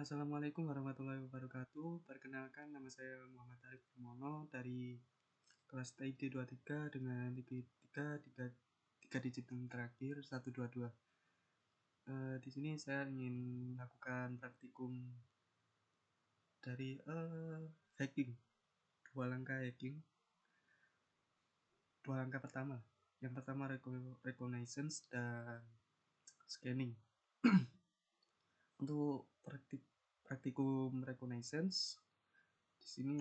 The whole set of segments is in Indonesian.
Assalamualaikum warahmatullahi wabarakatuh. Perkenalkan, nama saya Muhammad Arif Purmono dari kelas TID 23 dengan tiga digit yang terakhir 122. Di sini saya ingin melakukan praktikum dari hacking, dua langkah pertama. Yang pertama reconnaissance dan scanning. Untuk praktikum reconnaissance di sini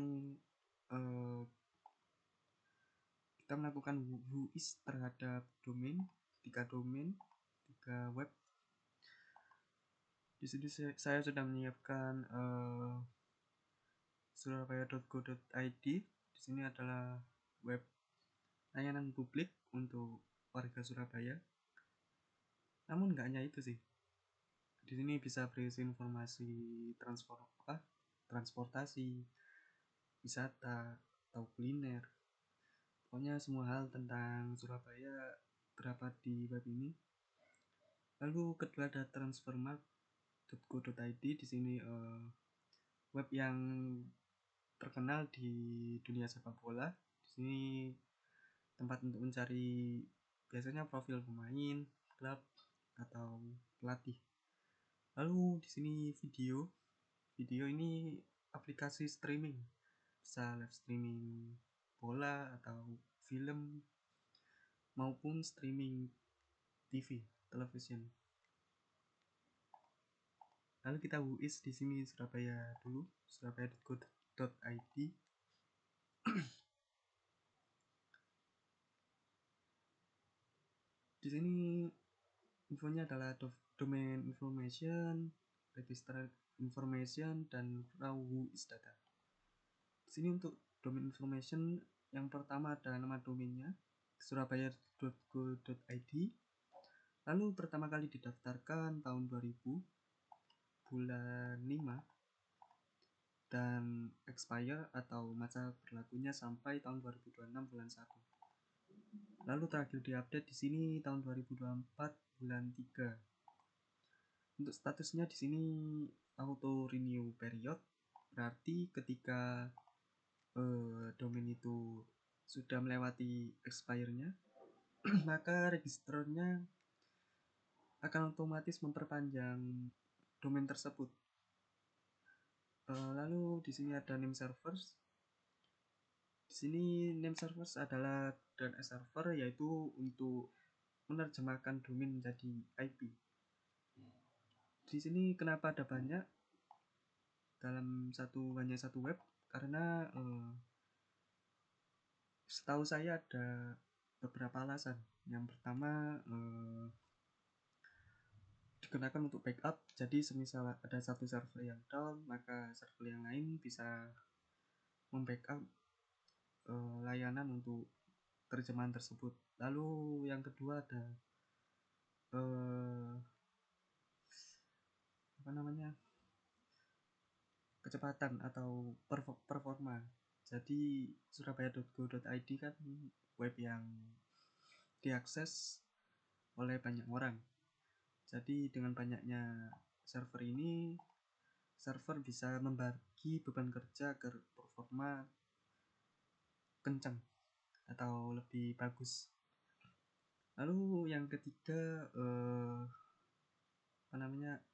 kita melakukan WHOIS terhadap tiga web. Di sini saya sudah menyiapkan surabaya.go.id. Di sini adalah web layanan publik untuk warga Surabaya. Namun nggak hanya itu sih. Di sini bisa berisi informasi transportasi, wisata, atau kuliner. Pokoknya semua hal tentang Surabaya terdapat di web ini. Lalu kedua ada transfermarkt.go.id. Di sini web yang terkenal di dunia sepak bola. Di sini tempat untuk mencari biasanya profil pemain, klub, atau pelatih. Lalu di sini video ini aplikasi streaming, bisa live streaming bola atau film maupun streaming television. Lalu kita WHOIS di sini Surabaya dulu, surabaya.go.id. Di sini infonya adalah domain information, register information, dan raw WHOIS data. Di sini untuk domain information yang pertama ada nama domainnya surabaya.go.id. Lalu pertama kali didaftarkan tahun 2000 bulan 5 dan expire atau masa berlakunya sampai tahun 2026 bulan 1. Lalu terakhir diupdate di sini tahun 2024 bulan 3. Untuk statusnya di sini auto renew period, berarti ketika domain itu sudah melewati expire-nya, maka registernya akan otomatis memperpanjang domain tersebut. Lalu di sini ada name servers. Di sini name servers adalah DNS server, yaitu untuk menerjemahkan domain menjadi IP. Di sini kenapa ada banyak dalam hanya satu web? Karena setahu saya ada beberapa alasan. Yang pertama digunakan untuk backup. Jadi semisal ada satu server yang down, maka server yang lain bisa membackup layanan untuk terjemahan tersebut. Lalu yang kedua ada kecepatan atau performa. Jadi surabaya.go.id kan web yang diakses oleh banyak orang. Jadi dengan banyaknya server ini, server bisa membagi beban kerja agar performa kencang atau lebih bagus. Lalu yang ketiga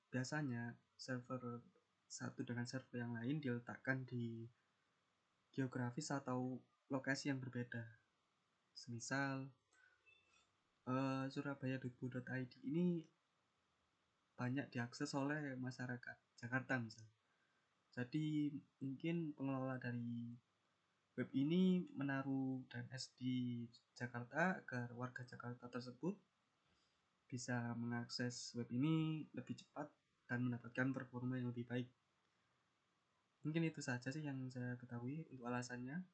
biasanya server satu dengan server yang lain diletakkan di geografis atau lokasi yang berbeda. Semisal surabaya.go.id ini banyak diakses oleh masyarakat Jakarta misalnya. Jadi mungkin pengelola dari web ini menaruh DNS di Jakarta agar warga Jakarta tersebut bisa mengakses web ini lebih cepat dan mendapatkan performa yang lebih baik. Mungkin itu saja sih yang saya ketahui untuk alasannya.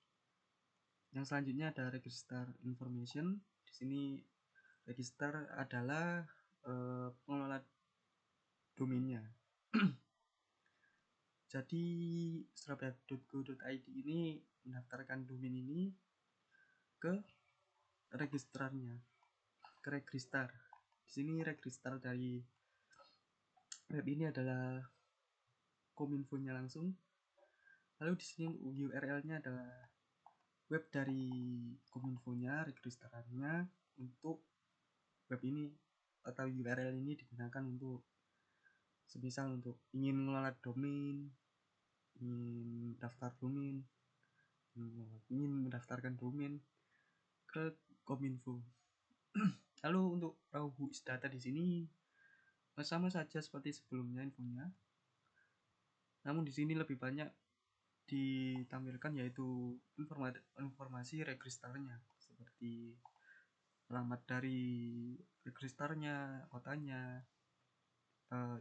Yang selanjutnya ada register information. Di sini register adalah pengelola domainnya. Jadi surabaya.go.id ini mendaftarkan domain ini ke registrarnya, ke registrar. Di sini registrar dari web ini adalah Kominfo-nya langsung. Lalu di sini URL-nya adalah web dari Kominfo-nya, registerannya untuk web ini atau URL ini digunakan untuk semisal untuk ingin mengelola domain, ingin daftar domain, ingin mendaftarkan domain ke Kominfo. Lalu untuk Rauhu Isdata di sini sama saja seperti sebelumnya infonya. Namun di sini lebih banyak ditampilkan yaitu informasi registernya seperti alamat dari registernya, kotanya,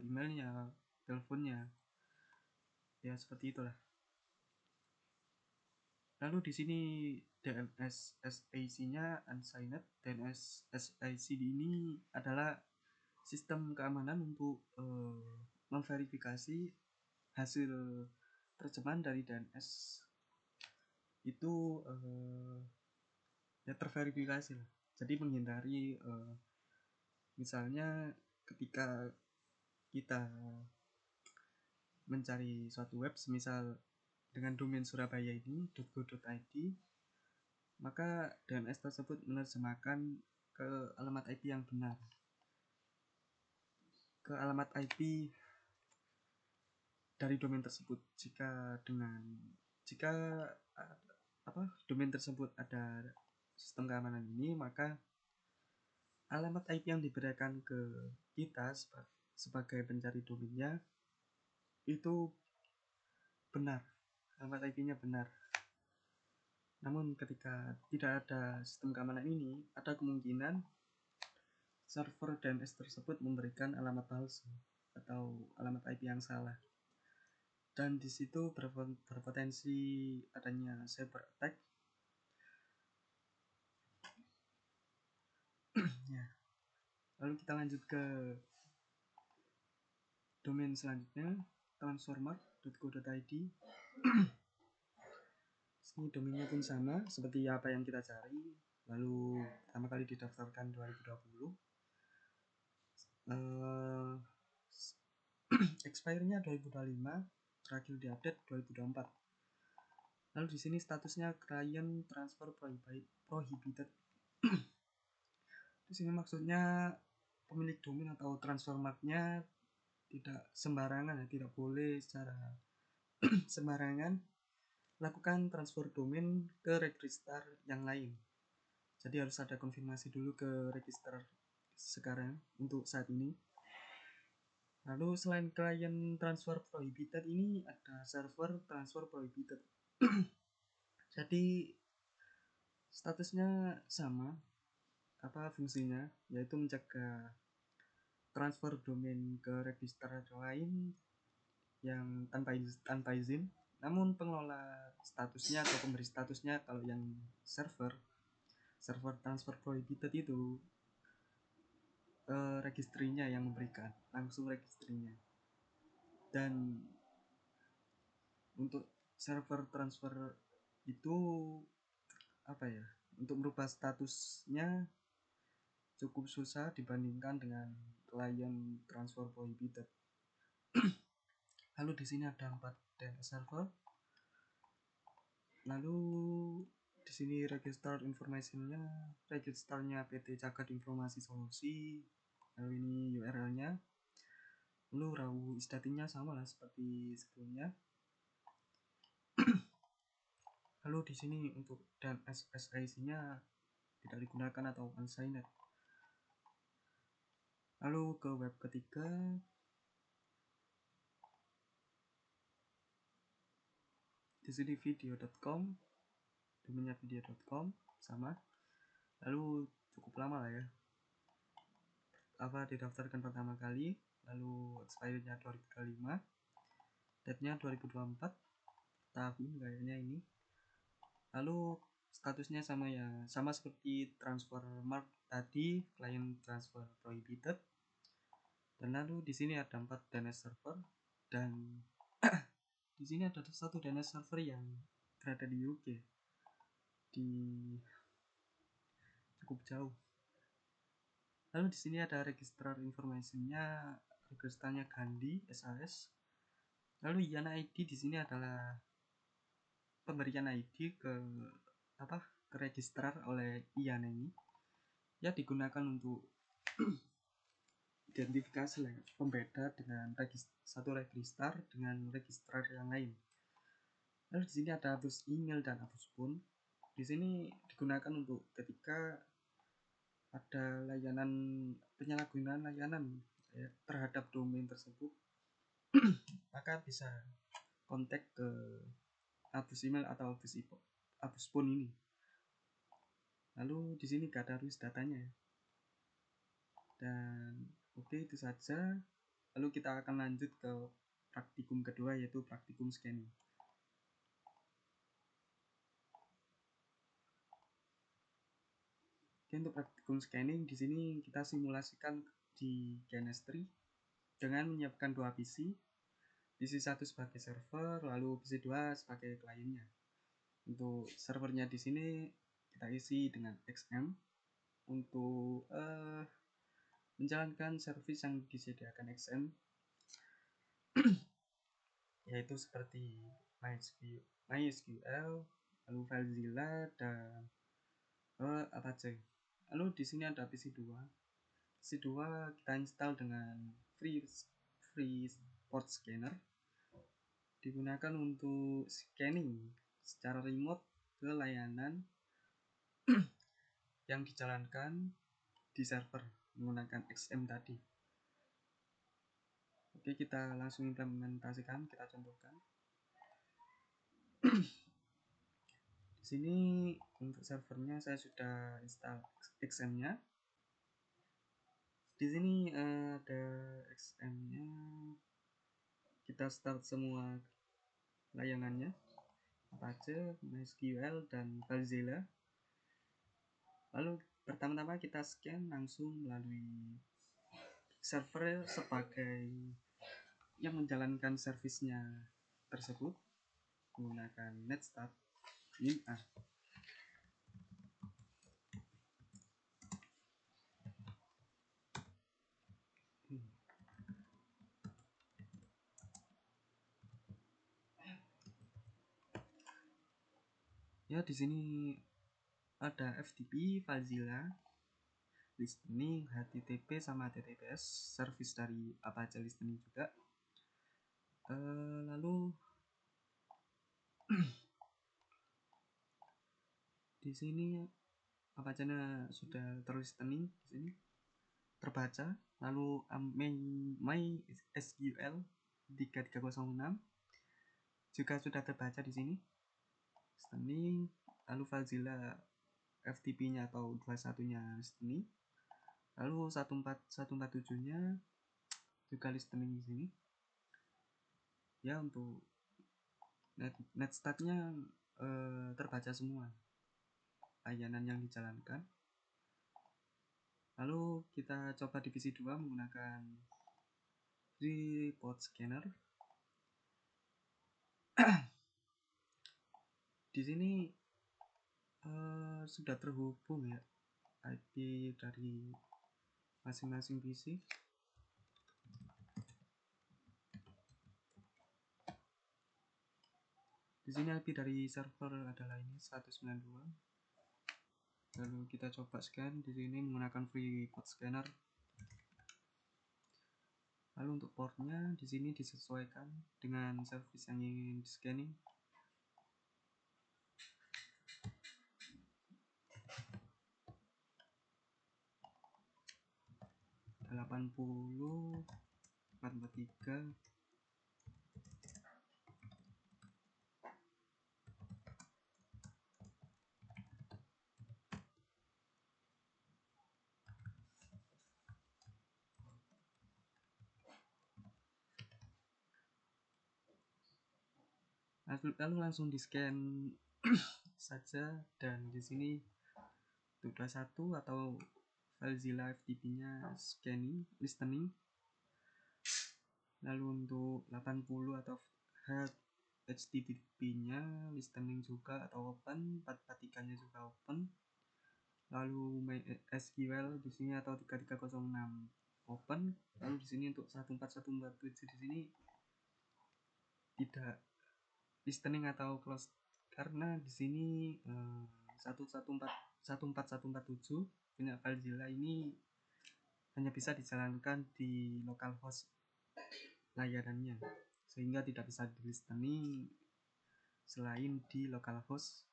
emailnya, teleponnya, ya seperti itulah. Lalu di sini DNS SAC-nya unsigned. DNS SAC ini adalah sistem keamanan untuk memverifikasi hasil terjemahan dari DNS itu ya terverifikasi lah. Jadi menghindari misalnya ketika kita mencari suatu web semisal dengan domain Surabaya ini .go.id, maka DNS tersebut menerjemahkan ke alamat IP yang benar, ke alamat IP dari domain tersebut. Jika domain tersebut ada sistem keamanan ini, maka alamat IP yang diberikan ke kita sebagai pencari domainnya itu benar, alamat IP-nya benar. Namun ketika tidak ada sistem keamanan ini, ada kemungkinan server DNS tersebut memberikan alamat palsu atau alamat IP yang salah. Dan di situ berpotensi adanya cyber attack. Ya. Lalu kita lanjut ke domain selanjutnya, transformer.co.id. Ini domainnya pun sama seperti apa yang kita cari. Lalu pertama kali didaftarkan 2020. Expire-nya 2025, terakhir diupdate 2024. Lalu di sini statusnya client transfer prohibited. Di sini maksudnya pemilik domain atau transfer mark-nya tidak sembarangan, ya, tidak boleh secara sembarangan lakukan transfer domain ke register yang lain. Jadi harus ada konfirmasi dulu ke register sekarang untuk saat ini. Lalu selain client transfer prohibited ini ada server transfer prohibited. Jadi statusnya sama, apa fungsinya, yaitu mencegah transfer domain ke register lain yang tanpa izin. Namun pengelola statusnya atau pemberi statusnya kalau yang server transfer prohibited itu registrinya yang memberikan langsung registrinya. Dan untuk server transfer itu apa ya, untuk merubah statusnya cukup susah dibandingkan dengan client transfer prohibited. Lalu di sini ada 4 DNS server. Lalu di sini register information-nya, registernya PT Cagat Informasi Solusi. Lalu ini URL-nya. Lalu Rauhu Isdatinya sama lah seperti sebelumnya. Lalu di sini untuk DNS SIC-nya tidak digunakan atau unsigned. Lalu ke web ketiga, di sini video.com, domainnya video.com sama. Lalu cukup lama lah ya, didaftarkan pertama kali. Lalu expirednya 2025, date-nya 2024 tahun kayaknya ini. Lalu statusnya sama ya, sama seperti transfer mark tadi, client transfer prohibited. Dan lalu di sini ada 4 DNS server, dan di sini ada satu DNS server yang berada di UK, di cukup jauh. Lalu di sini ada registrar informasinya, registernya Gandhi SAS. Lalu IAN ID di sini adalah pemberian ID ke registrar oleh IAN ini, ya digunakan untuk identifikasi pembeda dengan satu registrar dengan registrar yang lain. Lalu di sini ada hapus email dan hapus phone. Di sini digunakan untuk ketika ada penyalahgunaan layanan ya, terhadap domain tersebut, maka bisa kontak ke hapus email atau hapus phone ini. Lalu di sini gak ada rules datanya ya. Dan oke, itu saja. Lalu kita akan lanjut ke praktikum kedua, yaitu praktikum scanning. Oke, untuk praktikum scanning di sini kita simulasikan di Chemistry dengan menyiapkan dua PC. PC 1 sebagai server, lalu PC 2 sebagai kliennya. Untuk servernya di sini kita isi dengan XM untuk menjalankan service yang disediakan XM, yaitu seperti MySQL, lalu FileZilla dan Apache. Lalu di sini ada PC 2. PC 2 kita install dengan free port scanner, digunakan untuk scanning secara remote ke layanan yang dijalankan di server menggunakan XM tadi. Oke, kita langsung implementasikan, kita contohkan. Di sini untuk servernya saya sudah install XM-nya. Di sini ada XM-nya. Kita start semua layanannya, Apache, MySQL dan FileZilla. Lalu pertama-tama kita scan langsung melalui server sebagai yang menjalankan servisnya tersebut menggunakan netstat ini ya. Di sini ada FTP, FileZilla, listening, HTTP sama HTTPS, service dari Apache listening juga. Lalu di sini Apache-nya sudah terlistening, di sini terbaca. Lalu MySQL 3306 juga sudah terbaca di sini listening. Lalu FileZilla FTP-nya atau 21-nya listening. Lalu 1417-nya juga listening di sini. Ya, untuk netstat-nya terbaca semua layanan yang dijalankan. Lalu kita coba di PC 2 menggunakan port scanner. Di sini sudah terhubung ya IP dari masing-masing PC. Di sini IP dari server adalah ini 192. Lalu kita coba scan di sini menggunakan free port scanner. Lalu untuk portnya di sini disesuaikan dengan service yang ingin di scanning. Ada 80 443. Lalu langsung di scan saja, dan di sini untuk 21 atau FileZilla FTP-nya scanning listening. Lalu untuk 80 atau HTTP-nya listening juga atau open, 443-nya juga open. Lalu MySQL di sini atau 3306 open. Lalu di sini untuk 14147 di sini tidak listening atau close, karena di sini 114.147 punya FileZilla ini hanya bisa dijalankan di localhost layanannya, sehingga tidak bisa di listening selain di localhost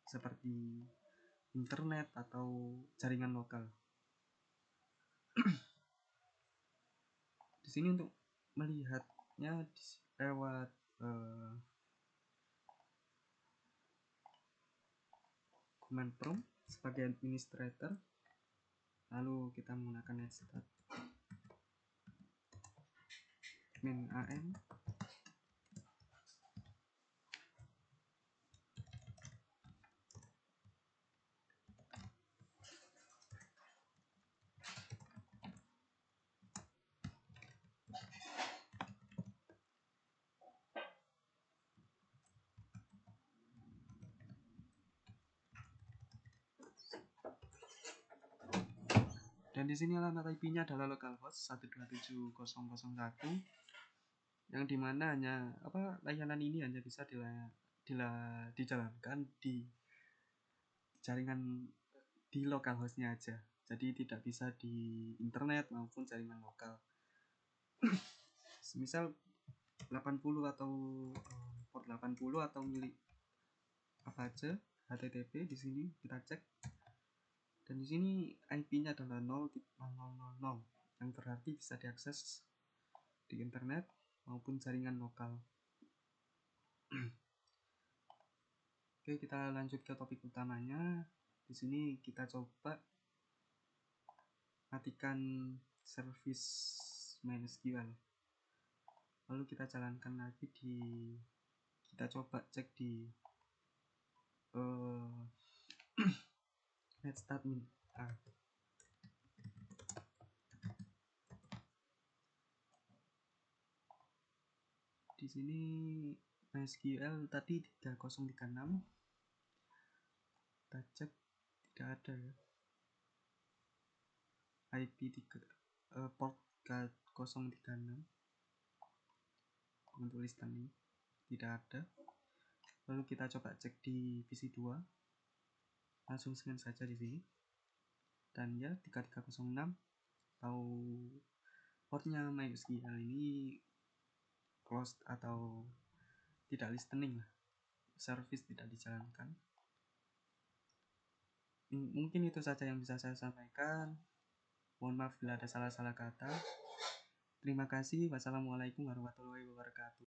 seperti internet atau jaringan lokal. Di sini untuk melihatnya lewat command prompt sebagai administrator, lalu kita menggunakan netstat min am. Dan di sini alamat IP-nya adalah localhost 127.0.1, yang dimana hanya layanan ini hanya bisa dijalankan di jaringan di localhostnya aja, jadi tidak bisa di internet maupun jaringan lokal. Misal 80 atau port 80 atau milik apa aja HTTP, di sini kita cek. Dan di sini IP-nya adalah 0.000, yang berarti bisa diakses di internet maupun jaringan lokal. Oke, kita lanjut ke topik utamanya. Di sini kita coba matikan service MySQL. Lalu kita jalankan lagi kita coba cek di netstat min a. Di sini MySQL tadi 3036, kita cek tidak ada ya. IP port 036 untuk listening tidak ada. Lalu kita coba cek di PC2, langsung scan saja di sini, dan ya 3306 atau portnya MySQL ini closed atau tidak listening lah, service tidak dijalankan. Mungkin itu saja yang bisa saya sampaikan. Mohon maaf bila ada salah-salah kata. Terima kasih. Wassalamualaikum warahmatullahi wabarakatuh.